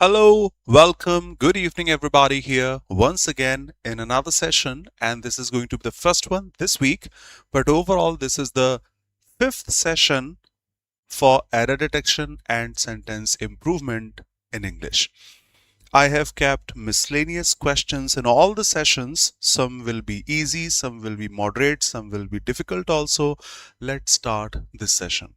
Hello, welcome, good evening, everybody, here once again in another session. And this is going to be the first one this week, but overall, this is the fifth session for error detection and sentence improvement in English. I have kept miscellaneous questions in all the sessions. Some will be easy, some will be moderate, some will be difficult also. Let's start this session.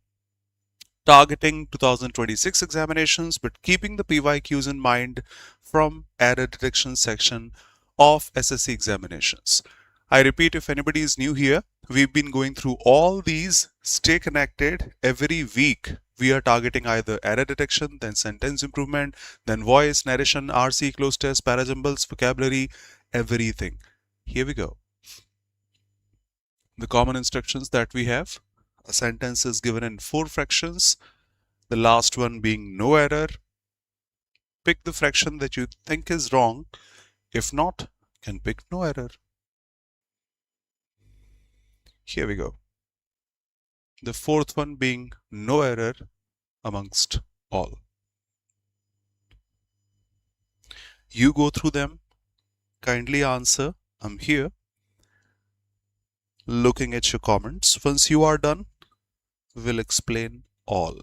Targeting 2026 examinations, but keeping the PYQs in mind from error detection section of SSC examinations. I repeat, if anybody is new here, we've been going through all these. Stay connected. Every week we are targeting either error detection, then sentence improvement, then voice, narration, RC, close test, parajumbles, vocabulary, everything. Here we go. The common instructions that we have: a sentence is given in 4 fractions, the last one being no error. Pick the fraction that you think is wrong. If not, can pick no error. Here we go. The fourth one being no error amongst all. You go through them, kindly answer. I'm here looking at your comments. Once you are done, we'll explain all.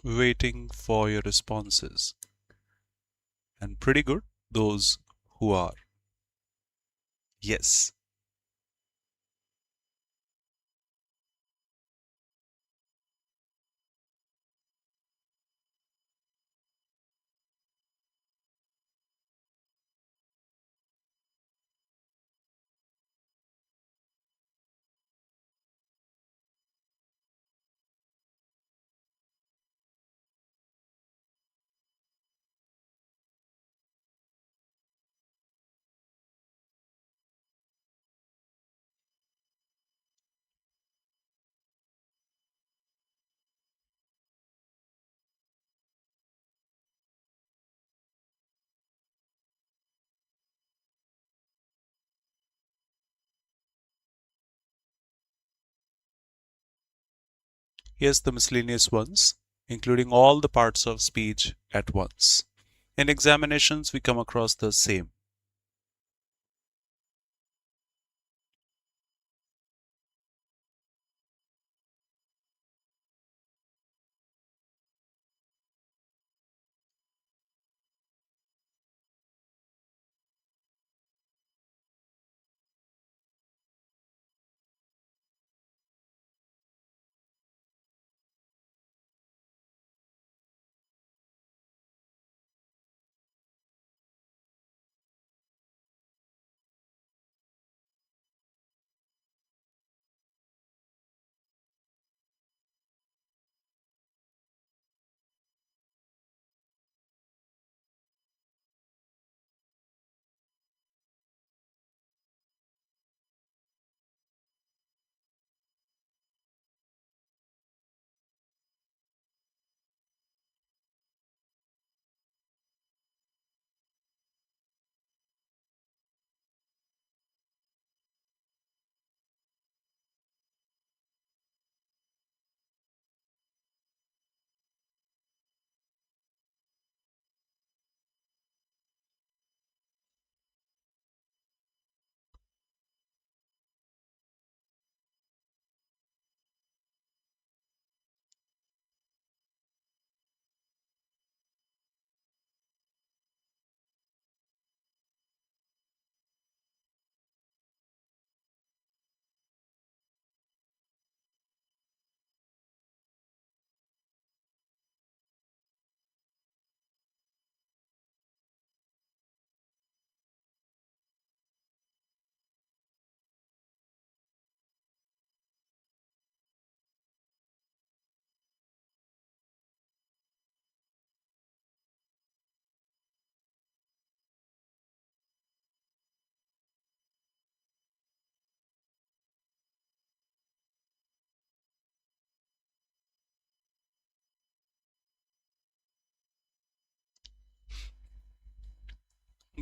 Waiting for your responses. And pretty good, those who are. Yes. Yes, the miscellaneous ones, including all the parts of speech at once. In examinations, we come across the same.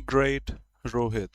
Great, Rohit.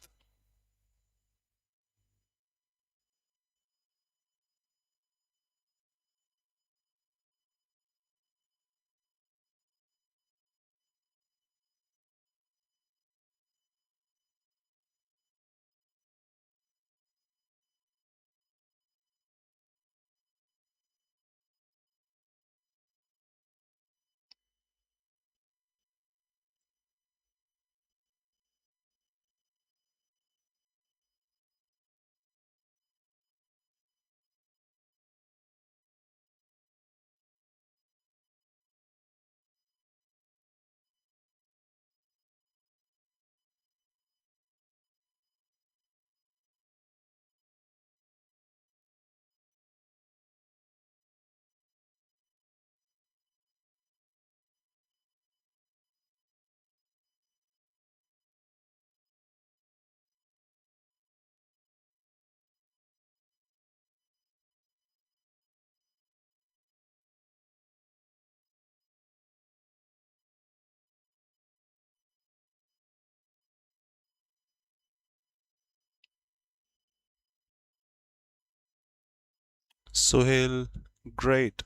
Sohail, great.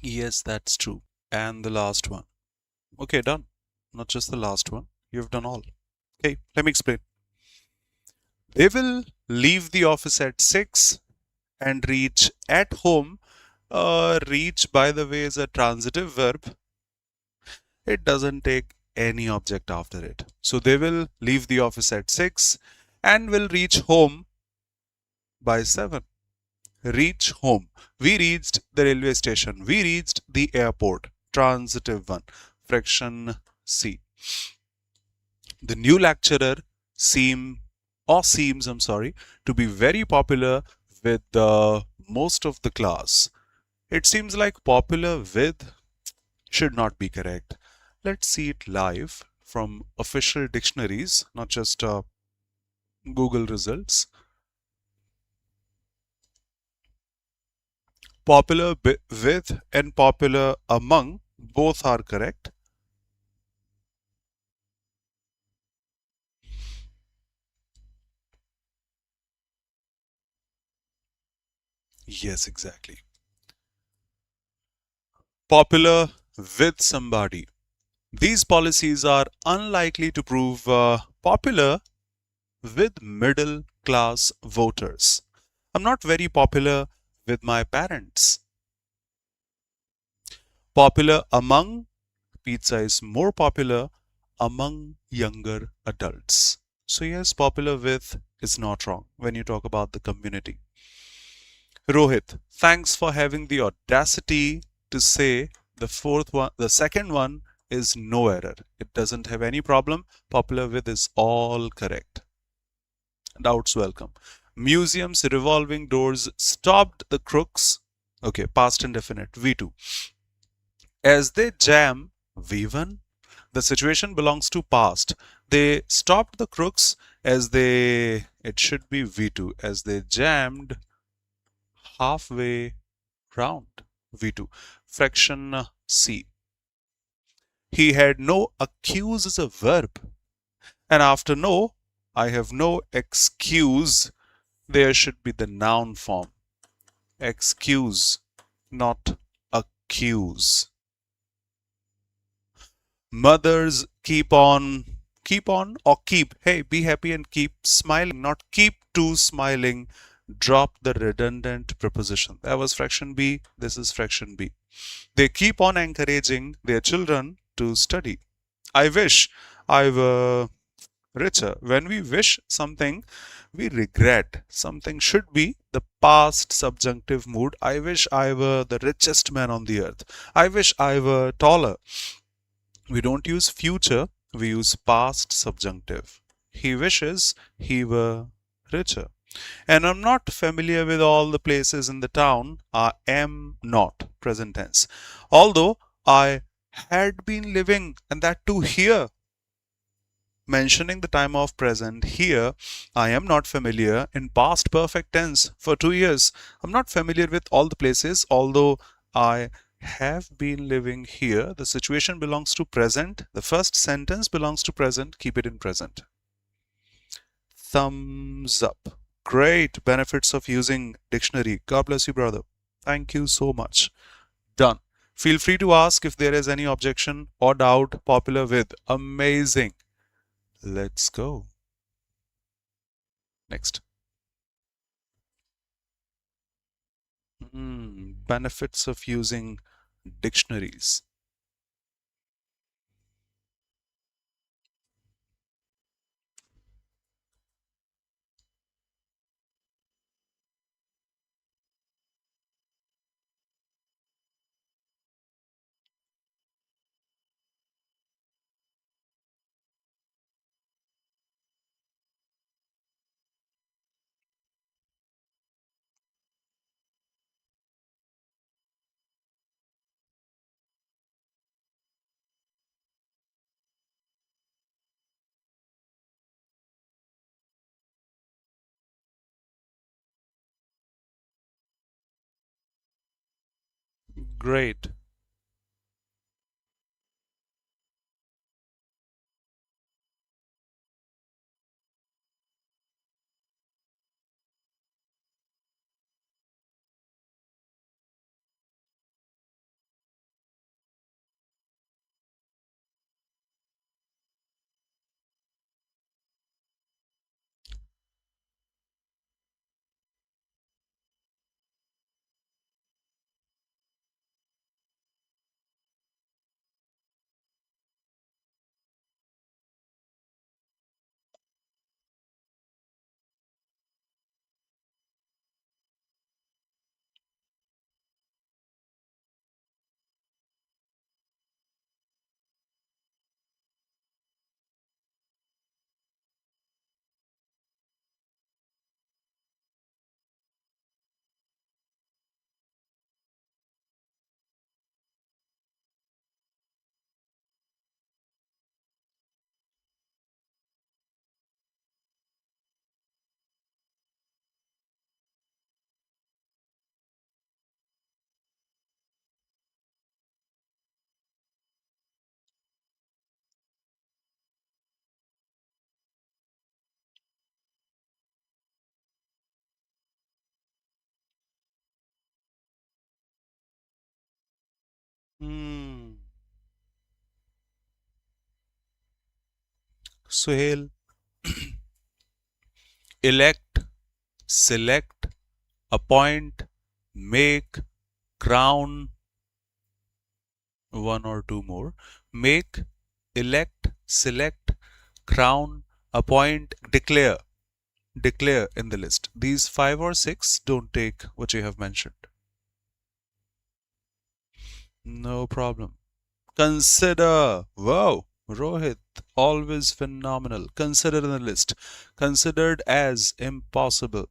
Yes, that's true. And the last one. Okay, done. Not just the last one. You've done all. Okay, let me explain. They will leave the office at 6 and reach at home. Reach, by the way, is a transitive verb. It doesn't take any object after it. So they will leave the office at 6 and will reach home by 7. Reach home. We reached the railway station. We reached the airport. Transitive one. Fraction C. The new lecturer seems, to be very popular with most of the class. It seems like popular with should not be correct. Let's see it live from official dictionaries, not just Google results. Popular with and popular among both are correct. Yes, exactly. Popular with somebody. These policies are unlikely to prove popular with middle class voters. I'm not very popular with my parents. Popular among, pizza is more popular among younger adults. So yes, popular with is not wrong when you talk about the community. Rohit, thanks for having the audacity to say the second one is no error. It doesn't have any problem. Popular with is all correct. Doubts welcome. Museum's revolving doors stopped the crooks. Okay, past indefinite, V2. As they jam, V1. The situation belongs to past. They stopped the crooks as they, it should be V2, as they jammed halfway round. V2. Fraction C. He had no accuse as a verb. And after no, I have no excuse. There should be the noun form. Excuse, not accuse. Mothers keep on or keep. Hey, be happy and keep smiling, not keep to smiling. Drop the redundant preposition. That was fraction B. This is fraction B. They keep on encouraging their children to study. I wish I were richer. When we wish something, we regret. Something should be the past subjunctive mood. I wish I were the richest man on the earth. I wish I were taller. We don't use future, we use past subjunctive. He wishes he were richer. And I'm not familiar with all the places in the town. I am not, present tense. Although I had been living, and that too here. Mentioning the time of present here, I am not familiar in past perfect tense for 2 years. I'm not familiar with all the places, although I have been living here. The situation belongs to present. The first sentence belongs to present. Keep it in present. Thumbs up. Great benefits of using dictionary. God bless you, brother. Thank you so much. Done. Feel free to ask if there is any objection or doubt. Popular with. Amazing. Let's go. Next. Benefits of using dictionaries. Great. Suhail, elect, select, appoint, make, crown, one or two more. Make, elect, select, crown, appoint, declare. Declare in the list. These 5 or 6, don't take what you have mentioned. No problem. Consider. Wow. Rohit, always phenomenal. Consider in the list. Considered as impossible.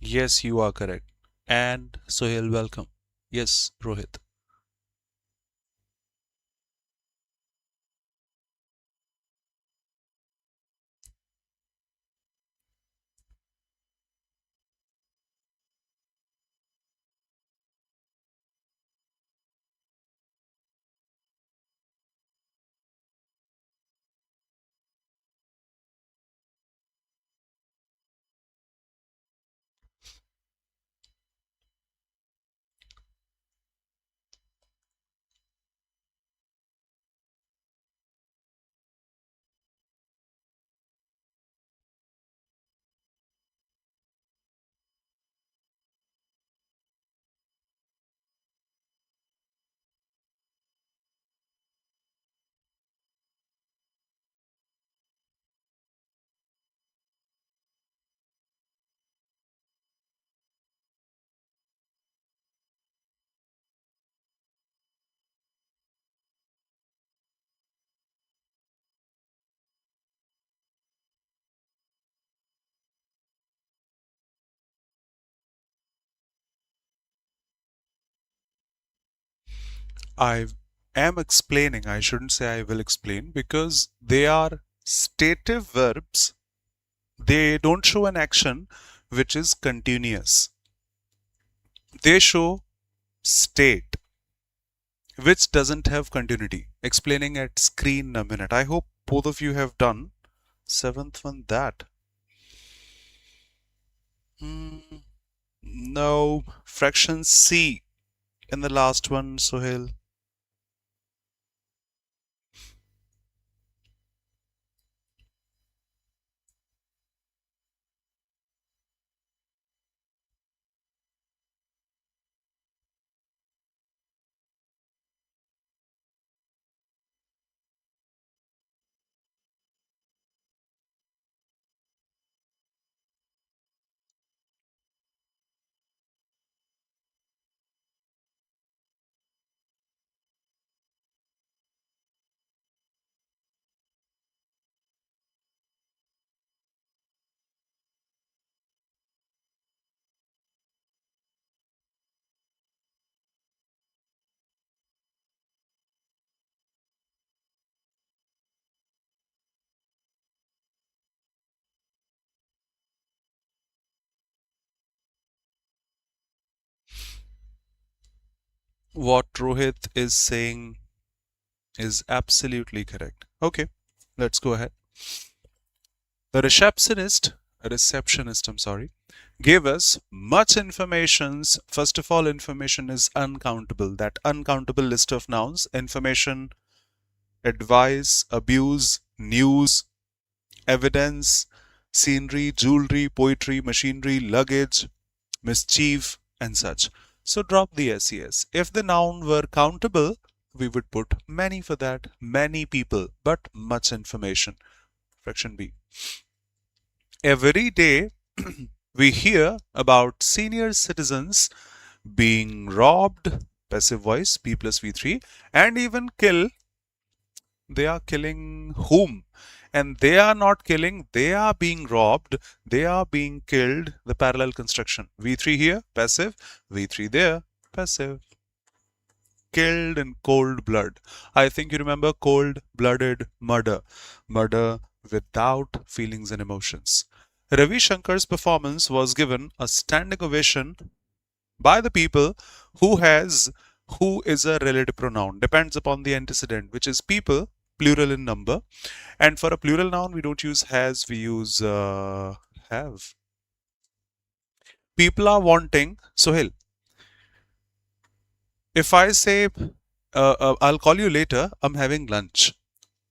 Yes, you are correct. And Sohail, welcome. Yes, Rohit. I am explaining, I shouldn't say I will explain, because they are stative verbs. They don't show an action which is continuous. They show state which doesn't have continuity. Explaining at screen in a minute. I hope both of you have done seventh one that. Hmm, no, fraction C in the last one, Sohail. What Rohit is saying is absolutely correct. Okay, let's go ahead. The receptionist, I'm sorry, gave us much information. First of all, information is uncountable. That uncountable list of nouns, information, advice, abuse, news, evidence, scenery, jewelry, poetry, machinery, luggage, mischief, and such. So drop the SES. If the noun were countable, we would put many for that, many people, but much information. Fraction B. Every day we hear about senior citizens being robbed, passive voice, P plus V3, and even kill. They are killing whom? And they are not killing, they are being robbed, they are being killed. The parallel construction. V3 here, passive, V3 there, passive. Killed in cold blood. I think you remember cold blooded murder. Murder without feelings and emotions. Ravi Shankar's performance was given a standing ovation by the people who is a relative pronoun. Depends upon the antecedent, which is people, plural in number. And for a plural noun, we don't use has, we use have. People are wanting. Sohail, if I say, I'll call you later, I'm having lunch.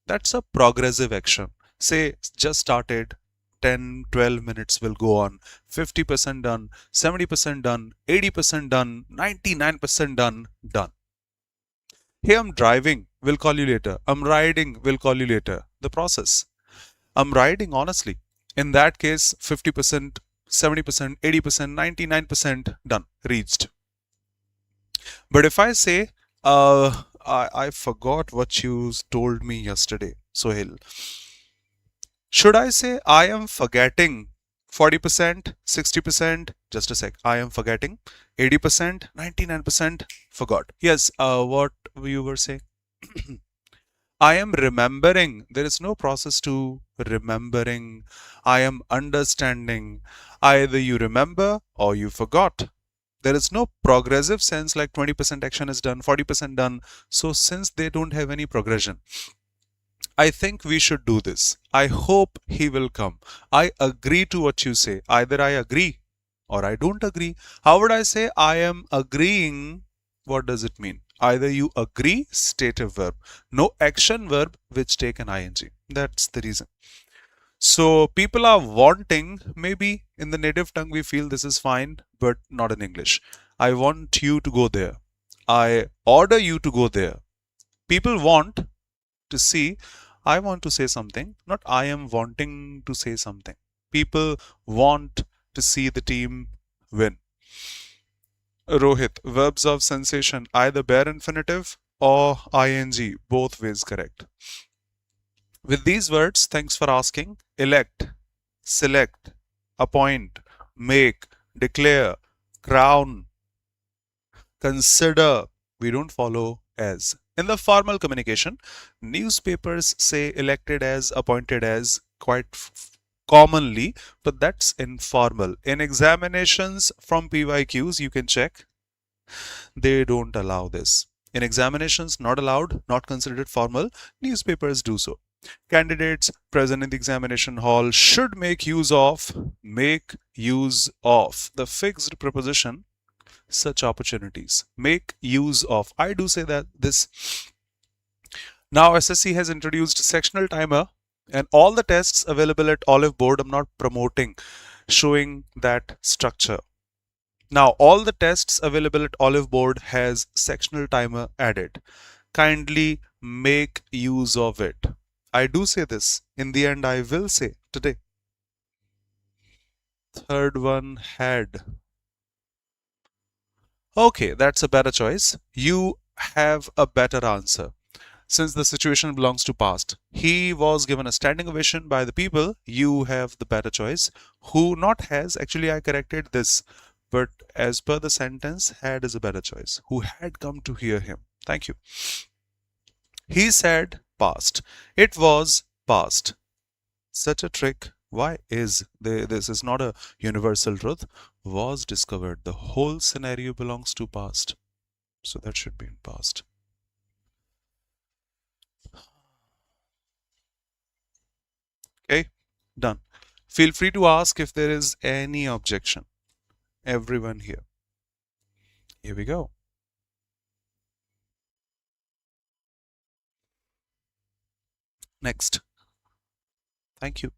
That's a progressive action. Say, just started, 10, 12 minutes will go on, 50% done, 70% done, 80% done, 99% done, done. Hey, I'm driving, we'll call you later. I'm riding, we'll call you later. The process. I'm riding honestly. In that case, 50%, 70%, 80%, 99% done, reached. But if I say, I forgot what you told me yesterday, Sohail. Should I say I am forgetting 40%, 60%, just a sec, I am forgetting. 80%, 99%, forgot. Yes, what you were saying? I am remembering. There is no process to remembering. I am understanding. Either you remember or you forgot. There is no progressive sense like 20% action is done, 40% done. So since they don't have any progression, I think we should do this. I hope he will come. I agree to what you say. Either I agree or I don't agree. How would I say I am agreeing? What does it mean? Either you agree, state a verb. No action verb which take an ing. That's the reason. So people are wanting, maybe in the native tongue we feel this is fine, but not in English. I want you to go there. I order you to go there. People want to see, I want to say something, not I am wanting to say something. People want to see the team win. Rohit, verbs of sensation, either bare infinitive or ing, both ways correct. With these words, thanks for asking. Elect, select, appoint, make, declare, crown, consider. We don't follow as. In the formal communication, newspapers say elected as, appointed as quite commonly, but that's informal. In examinations from PYQs, you can check, they don't allow this. In examinations, not allowed, not considered formal, newspapers do so. Candidates present in the examination hall should make use of the fixed preposition such opportunities. Make use of. I do say that this. Now SSC has introduced sectional timer and all the tests available at Oliveboard. I'm not promoting, showing that structure. Now all the tests available at Oliveboard has sectional timer added. Kindly make use of it. I do say this. In the end, I will say today. Third one had. Okay, that's a better choice. You have a better answer. Since the situation belongs to past, he was given a standing ovation by the people. You have the better choice. Who not has, actually I corrected this, but as per the sentence, had is a better choice. Who had come to hear him. Thank you. He said past. It was past. Such a trick. Why is this is not a universal truth, was discovered. The whole scenario belongs to past. So that should be in past. Okay, done. Feel free to ask if there is any objection. Everyone here. Here we go. Next. Thank you.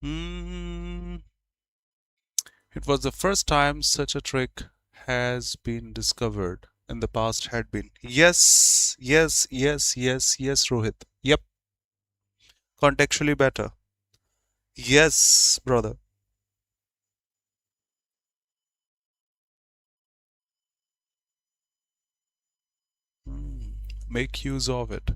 Mm, it was the first time such a trick has been discovered. In the past had been. Yes, yes, yes, yes, yes, Rohit. Yep. Contextually better. Yes, brother. Mm, make use of it.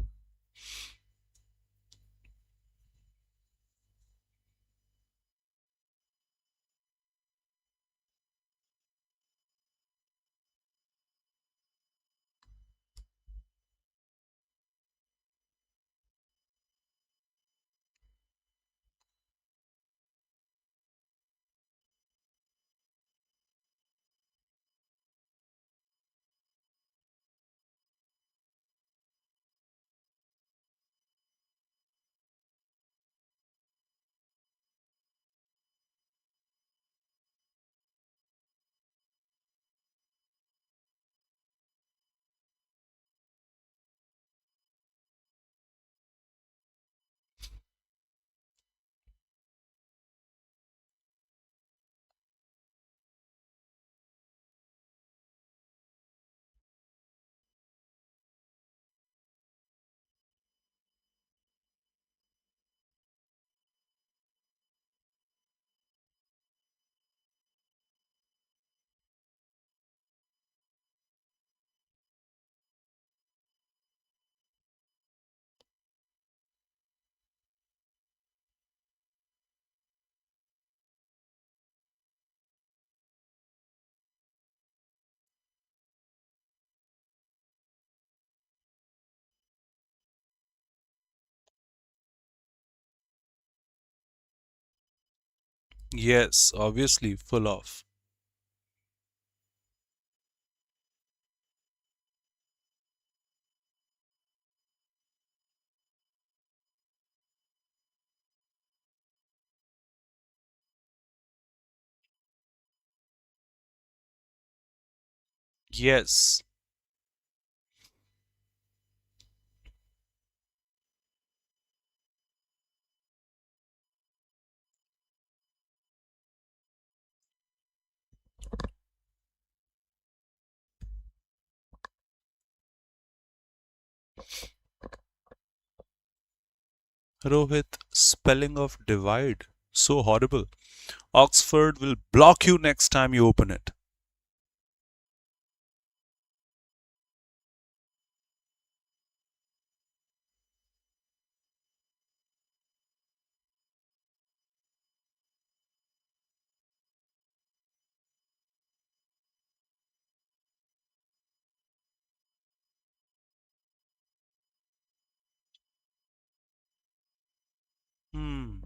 Yes, obviously, full of. Yes. Rohit, spelling of divide. So horrible. Oxford will block you next time you open it. Hmm.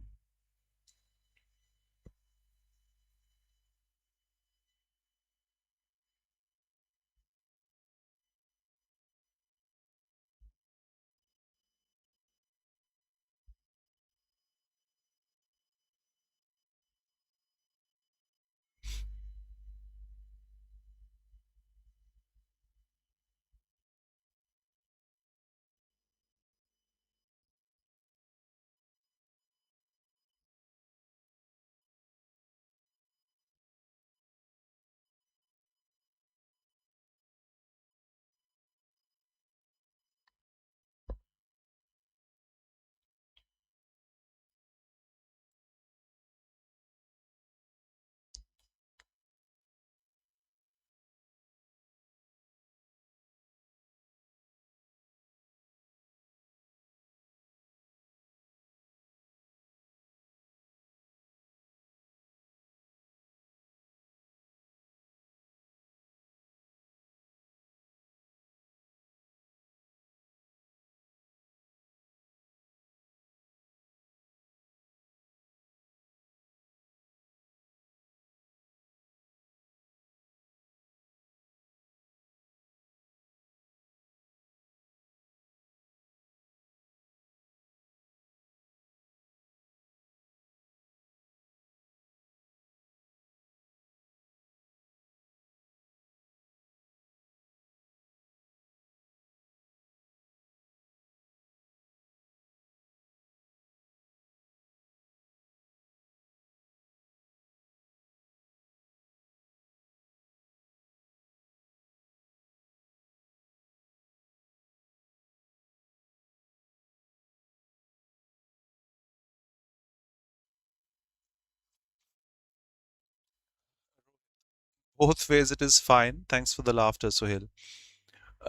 Both ways it is fine. Thanks for the laughter, Sohail.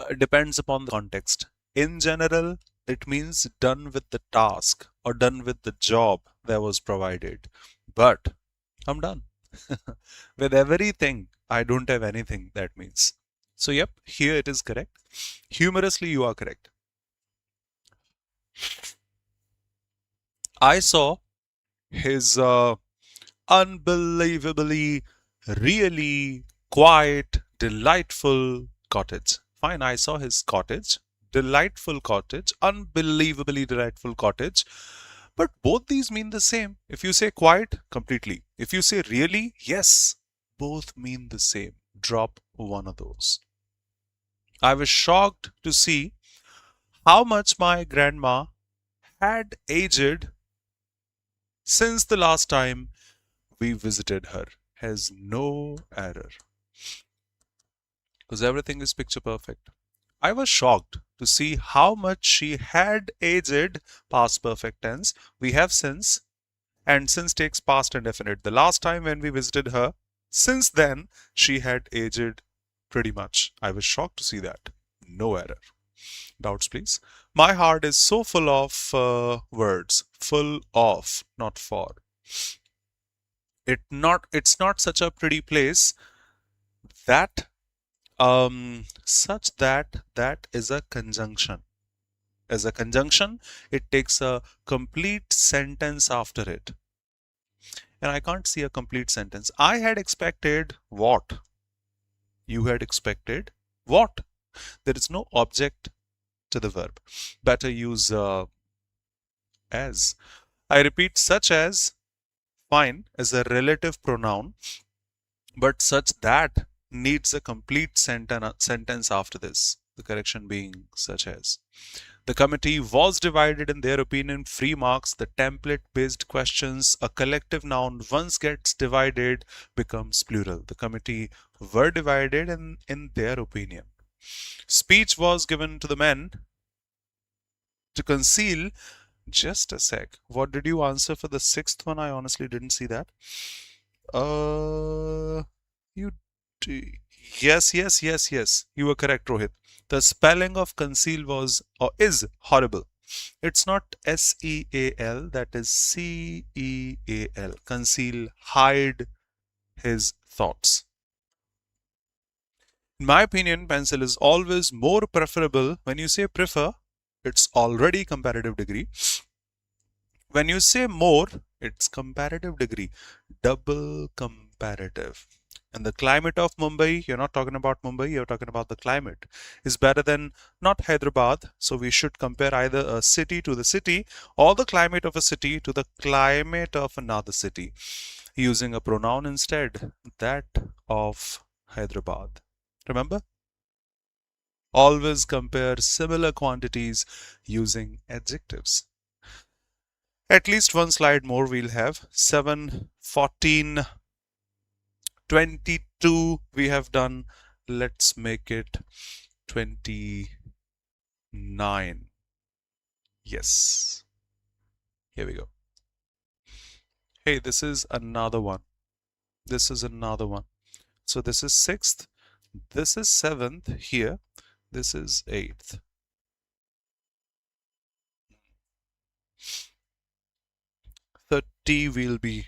It depends upon the context. In general, it means done with the task or done with the job that was provided. But I'm done. With everything, I don't have anything, that means. So, yep, here it is correct. Humorously, you are correct. I saw his unbelievably, really quiet, delightful cottage. Fine, I saw his cottage. Delightful cottage, unbelievably delightful cottage. But both these mean the same. If you say quiet, completely. If you say really, yes, both mean the same. Drop one of those. I was shocked to see how much my grandma had aged since the last time we visited her. Has no error because everything is picture perfect. I was shocked to see how much she had aged, past perfect tense. We have since, and since takes past indefinite. The last time when we visited her, since then, she had aged pretty much. I was shocked to see that. No error. Doubts, please. My heart is so full of words, full of, not for. It's not such a pretty place that such that that is a conjunction. As a conjunction, it takes a complete sentence after it. and I can't see a complete sentence. I had expected what? You had expected what? There is no object to the verb. Better use as. I repeat, such as, fine, is a relative pronoun, but such that needs a complete sentence after this. The correction being such as. The committee was divided in their opinion. Free marks, the template based questions, a collective noun once gets divided becomes plural. The committee were divided in their opinion. Speech was given to the men to conceal. Just a sec. What did you answer for the sixth one? I honestly didn't see that. You. Yes. You were correct, Rohit. The spelling of conceal was or is horrible. It's not SEAL, that is CEAL. Conceal, hide his thoughts. In my opinion, pencil is always more preferable. When you say prefer, it's already comparative degree. When you say more, it's comparative degree, double comparative. And the climate of Mumbai, you're not talking about Mumbai, you're talking about the climate, is better than not Hyderabad. So we should compare either a city to the city or the climate of a city to the climate of another city, using a pronoun instead, that of Hyderabad. Remember? Always compare similar quantities using adjectives. At least one slide more we'll have. 7, 14, 22 we have done. Let's make it 29. Yes. Here we go. Hey, this is another one. This is another one. So this is 6th. This is 7th here. This is 8th. T will be.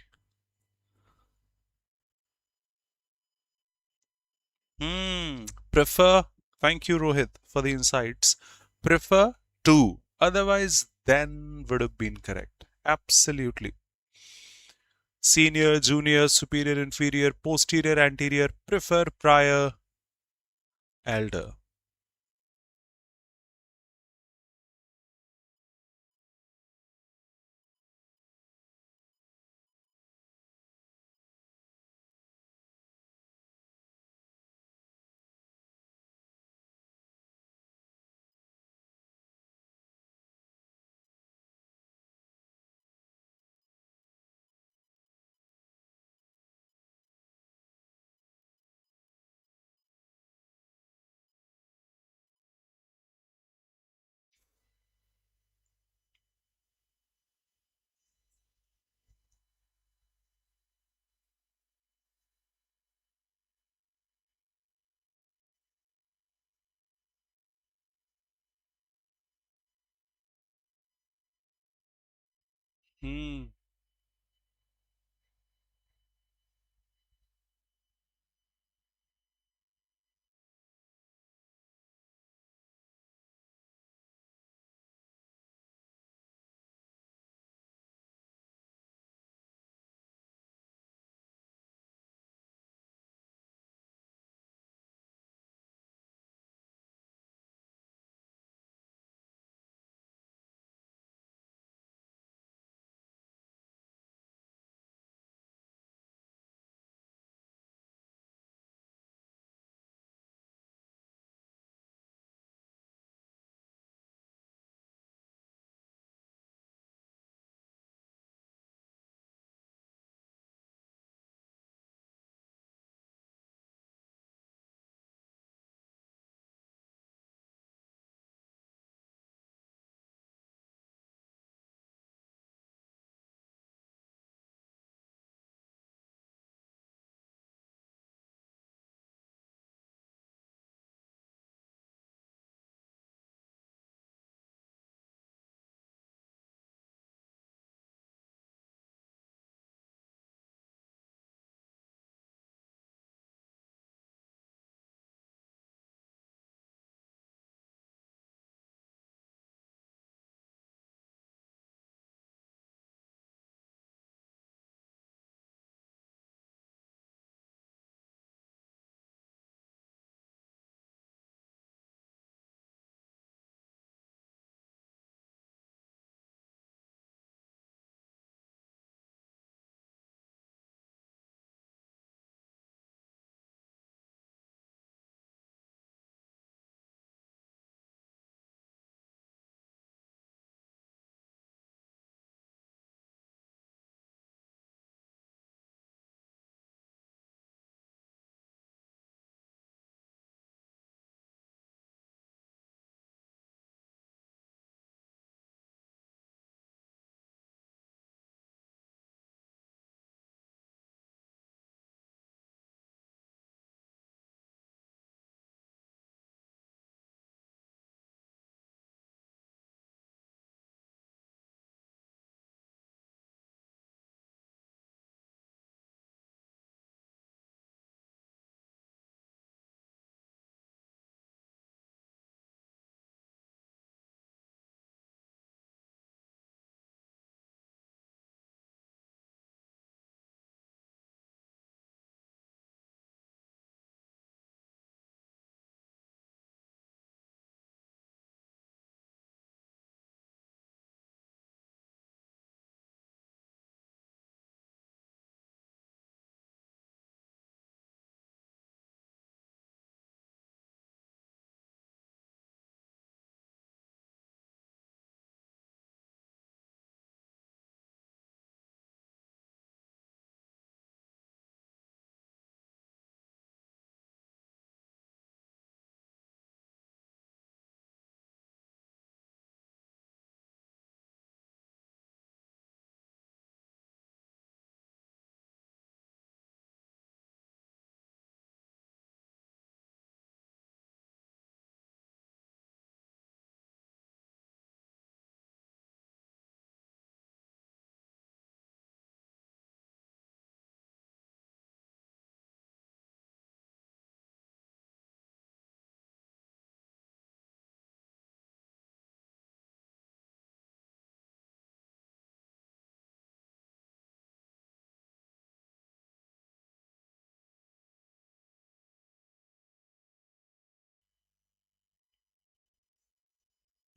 Prefer. Thank you, Rohit, for the insights. Prefer to. Otherwise, then would have been correct. Absolutely. Senior, junior, superior, inferior, posterior, anterior, prefer, prior, elder. Hmm.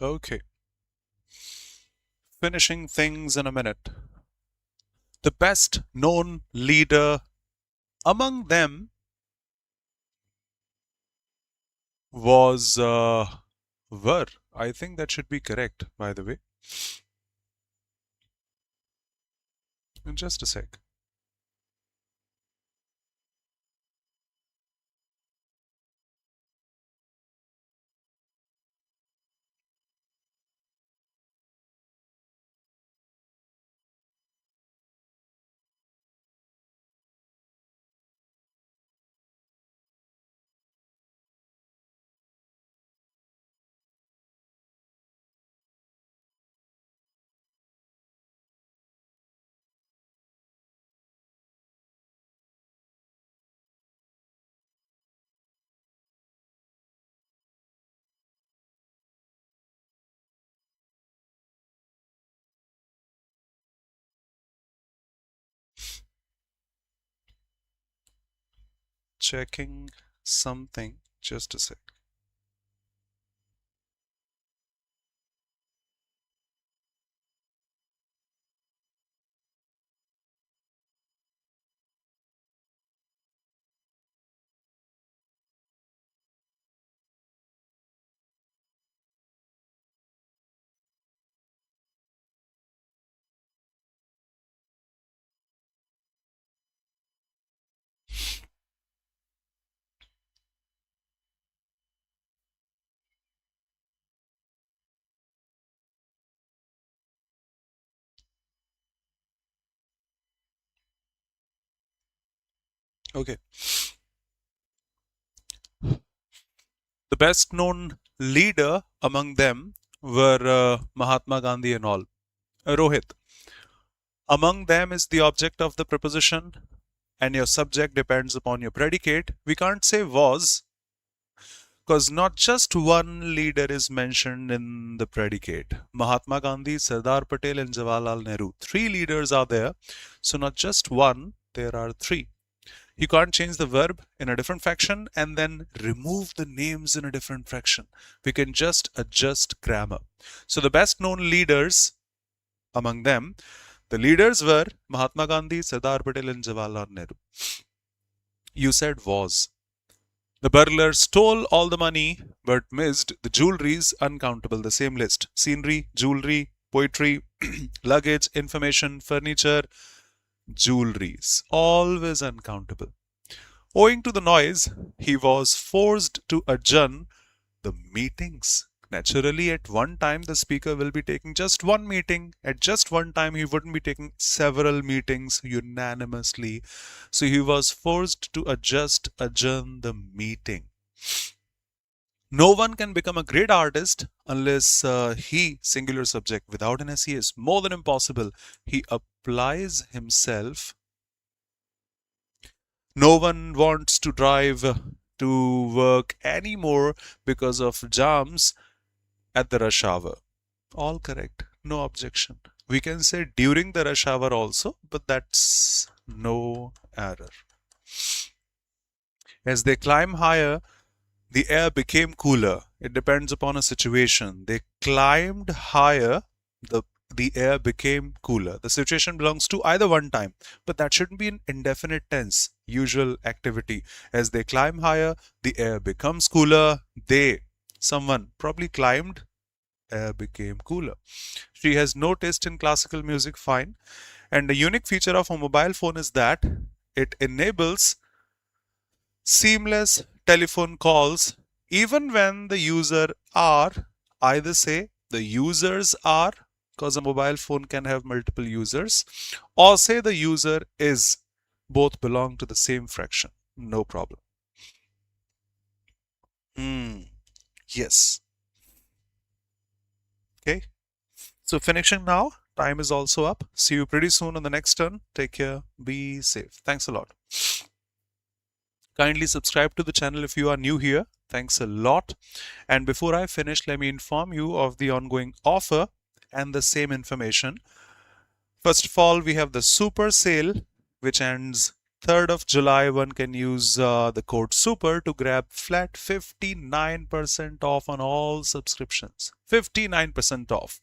Okay. Finishing things in a minute. The best known leader among them was were. I think that should be correct, by the way. In just a sec. Checking something. Just a sec. Okay. The best known leader among them were Mahatma Gandhi and all. Rohit. Among them is the object of the preposition, and your subject depends upon your predicate. We can't say was, because not just one leader is mentioned in the predicate. Mahatma Gandhi, Sardar Patel, and Jawaharlal Nehru. Three leaders are there. So not just one, there are three. You can't change the verb in a different fraction and then remove the names in a different fraction. We can just adjust grammar. So the best known leaders among them, the leaders were Mahatma Gandhi, Sardar Patel, and Jawaharlal Nehru. You said was. The burglar stole all the money but missed the jewelries uncountable. The same list. Scenery, jewelry, poetry, luggage, information, furniture, jewelries. Always uncountable. Owing to the noise, he was forced to adjourn the meetings. Naturally, at one time, the speaker will be taking just one meeting. At just one time, he wouldn't be taking several meetings unanimously. So he was forced to adjourn the meeting. No one can become a great artist unless he, singular subject, without an SE is more than impossible. He applies himself. No one wants to drive to work anymore because of jams at the rush hour. All correct. No objection. We can say during the rush hour also, but that's no error. As they climb higher, the air became cooler. It depends upon a situation. They climbed higher, the air became cooler. The situation belongs to either one time, but that shouldn't be an indefinite tense, usual activity. As they climb higher, the air becomes cooler. Someone probably climbed, air became cooler. She has no taste in classical music, fine. And the unique feature of a mobile phone is that it enables seamless telephone calls even when the user are, either say the users are, because a mobile phone can have multiple users, or say the user is. Both belong to the same fraction. No problem. Yes. Okay. So finishing now. Time is also up. See you pretty soon on the next turn. Take care. Be safe. Thanks a lot. Kindly subscribe to the channel if you are new here. Thanks a lot. And before I finish, let me inform you of the ongoing offer and the same information. First of all, we have the super sale, which ends 3rd of July, one can use the code SUPER to grab flat 59% off on all subscriptions. 59% off.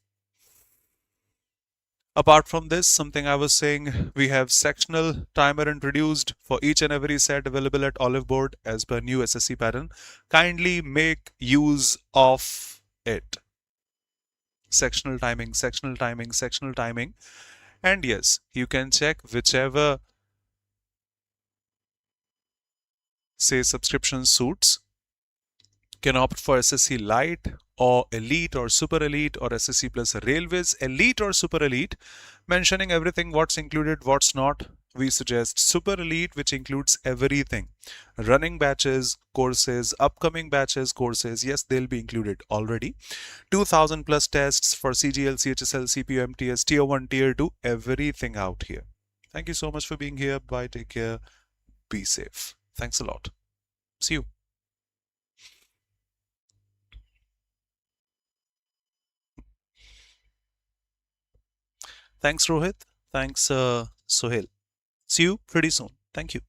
Apart from this, something I was saying, we have sectional timer introduced for each and every set available at Oliveboard as per new SSC pattern. Kindly make use of it. Sectional timing, sectional timing, sectional timing. And yes, you can check whichever, say, subscription suits. Can opt for SSC Lite or Elite or Super Elite or SSC plus Railways Elite or Super Elite, mentioning everything, what's included, what's not. We suggest Super Elite, which includes everything. Running batches, courses, upcoming batches, courses. Yes, they'll be included already. 2000 plus tests for CGL, CHSL, CPU, MTS, Tier 1, Tier 2, everything out here. Thank you so much for being here. Bye. Take care. Be safe. Thanks a lot. See you. Thanks, Rohit. Thanks, Sohail. See you pretty soon. Thank you.